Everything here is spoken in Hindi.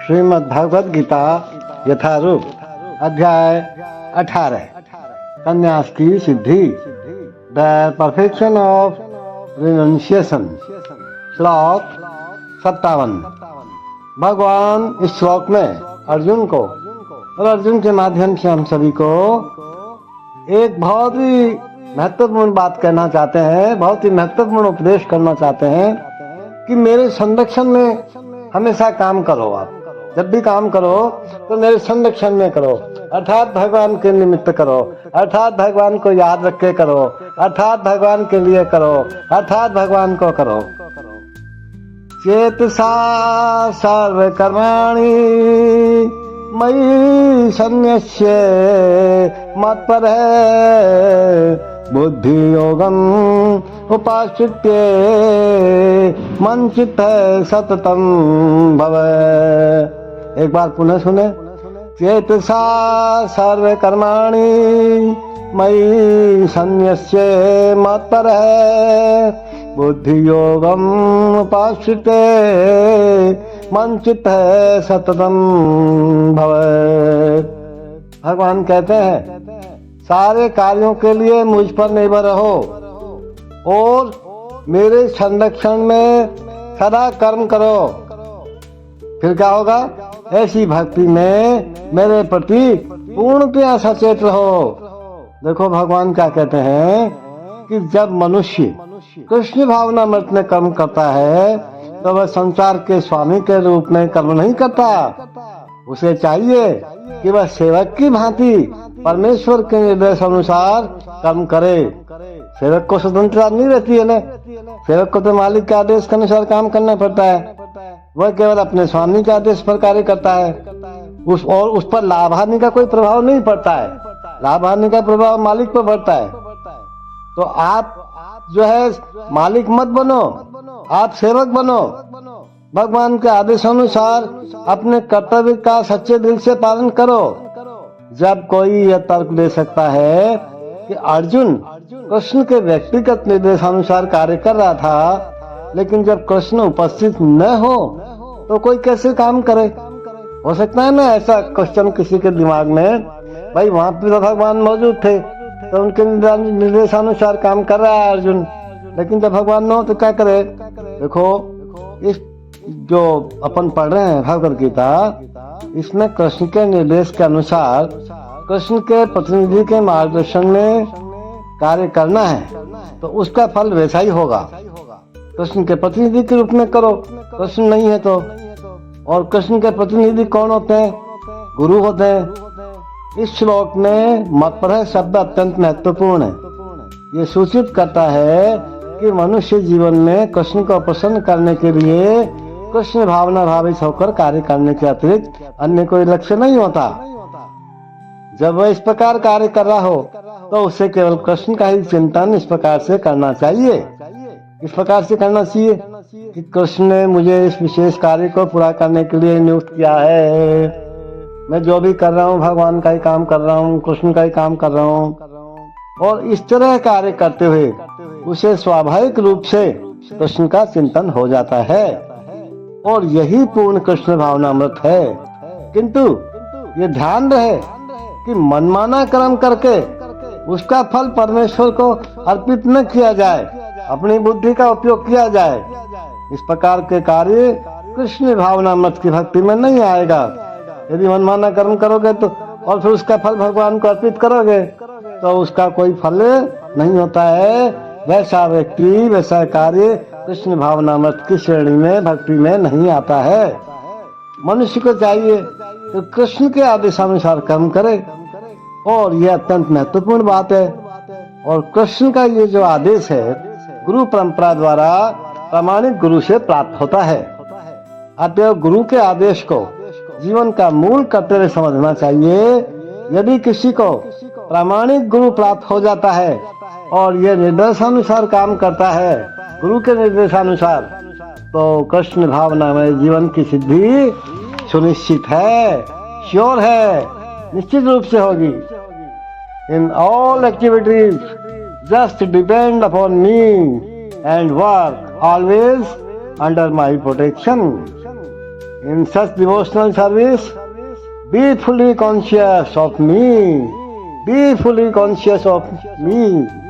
श्रीमद् भगवद गीता यथारूप अध्याय 18 संन्यास की सिद्धि द परफेक्शन ऑफ रिनंसिएशन। श्लोक 57। भगवान इस श्लोक में अर्जुन को और अर्जुन के माध्यम से हम सभी को एक बहुत ही महत्वपूर्ण बात कहना चाहते हैं, बहुत ही महत्वपूर्ण उपदेश करना चाहते हैं कि मेरे संरक्षण में हमेशा काम करो। आप जब भी काम करो तो मेरे संरक्षण में करो, अर्थात भगवान के निमित्त करो, अर्थात भगवान को याद रख के करो, अर्थात भगवान के लिए करो, अर्थात भगवान को करो। चेतसा सर्व कर्माणि मयि सन्न्यस्य मत्परः बुद्धि योगम उपाश्रित्य मच्चित्तः सततं भव। एक बार पुनः सुने। चेतसा सर्व कर्माणि मयि सन्न्यस्य मत्परः बुद्धि योगम उपाश्रित्य मच्चित्तः सततं भव। भगवान कहते हैं सारे कार्यों के लिए मुझ पर निर्भर रहो और मेरे संरक्षण में सदा कर्म करो। फिर क्या होगा? ऐसी भक्ति में मेरे प्रति पूर्णतया सचेत रहो। देखो भगवान क्या कहते हैं कि जब मनुष्य कृष्ण भावनामृत में कर्म करता है तो वह संसार के स्वामी के रूप में कर्म नहीं करता। उसे चाहिए कि वह सेवक की भांति परमेश्वर के निर्देश अनुसार कर्म करे। सेवक को स्वतंत्रता नहीं रहती है ना, सेवक को तो मालिक के आदेश के अनुसार काम करना पड़ता है। वह केवल अपने स्वामी के आदेश पर कार्य करता है, उस पर लाभ हानि का कोई प्रभाव नहीं पड़ता है। लाभ हानि का प्रभाव मालिक पर पड़ता है। तो आप जो है मालिक मत बनो, आप सेवक बनो। भगवान के आदेशानुसार अपने कर्तव्य का सच्चे दिल से पालन करो। जब कोई यह तर्क दे सकता है कि अर्जुन कृष्ण के व्यक्तिगत निर्देशानुसार कार्य कर रहा था, लेकिन जब कृष्ण उपस्थित न हो तो कोई कैसे काम करे? हो सकता है ना ऐसा क्वेश्चन किसी के दिमाग में, भाई वहां पे तो भगवान मौजूद थे तो उनके निर्देशानुसार काम कर रहा है अर्जुन, लेकिन जब भगवान न हो तो क्या करे? देखो इस जो अपन पढ़ रहे हैं भगवद गीता, इसमें कृष्ण के निर्देश के अनुसार कृष्ण के प्रतिनिधि के मार्गदर्शन में कार्य करना है तो उसका फल वैसा ही होगा। कृष्ण के प्रतिनिधि के रूप में करो, कृष्ण नहीं है तो। और कृष्ण के प्रतिनिधि कौन होते हैं? गुरु होते हैं। इस श्लोक में मत्परः शब्द अत्यंत महत्वपूर्ण है। ये सूचित करता है कि मनुष्य जीवन में कृष्ण को प्रसन्न करने के लिए कृष्ण भावना भावित होकर कार्य करने के अतिरिक्त अन्य कोई लक्ष्य नहीं होता। जब वह इस प्रकार कार्य कर रहा हो तो उसे केवल कृष्ण का ही चिंतन इस प्रकार से करना चाहिए। इस प्रकार से करना चाहिए कि कृष्ण ने मुझे इस विशेष कार्य को पूरा करने के लिए नियुक्त किया है। मैं जो भी कर रहा हूँ भगवान का ही काम कर रहा हूँ, कृष्ण का ही काम कर रहा हूँ। और इस तरह कार्य करते हुए उसे स्वाभाविक रूप से कृष्ण का चिंतन हो जाता है और यही पूर्ण कृष्ण भावनामृत है। किंतु ये ध्यान रहे कि मनमाना कर्म करके उसका फल परमेश्वर को अर्पित न किया जाए, अपनी बुद्धि का उपयोग किया जाए। इस प्रकार के कार्य कृष्ण भावनामृत की भक्ति में नहीं आएगा। यदि मनमाना कर्म करोगे तो और फिर उसका फल भगवान को अर्पित करोगे तो उसका कोई फल नहीं होता है। वैसा व्यक्ति, वैसा कार्य कृष्ण भावनामृत की श्रेणी में भक्ति में नहीं आता है। मनुष्य को चाहिए तो कृष्ण के आदेशानुसार कर्म करे और यह अत्यंत महत्वपूर्ण बात है। और कृष्ण का ये जो आदेश है गुरु परंपरा द्वारा प्रामाणिक गुरु से प्राप्त होता है। अतः गुरु के आदेश को जीवन का मूल कर्तव्य समझना चाहिए। यदि किसी को प्रामाणिक गुरु प्राप्त हो जाता है और यह निर्देशानुसार काम करता है, गुरु के निर्देशानुसार, तो कृष्ण भावना में जीवन की सिद्धि सुनिश्चित है, श्योर है, निश्चित रूप से होगी। In all activities just depend upon me and work always under my protection. In such devotional service, be fully conscious of me. Be fully conscious of me.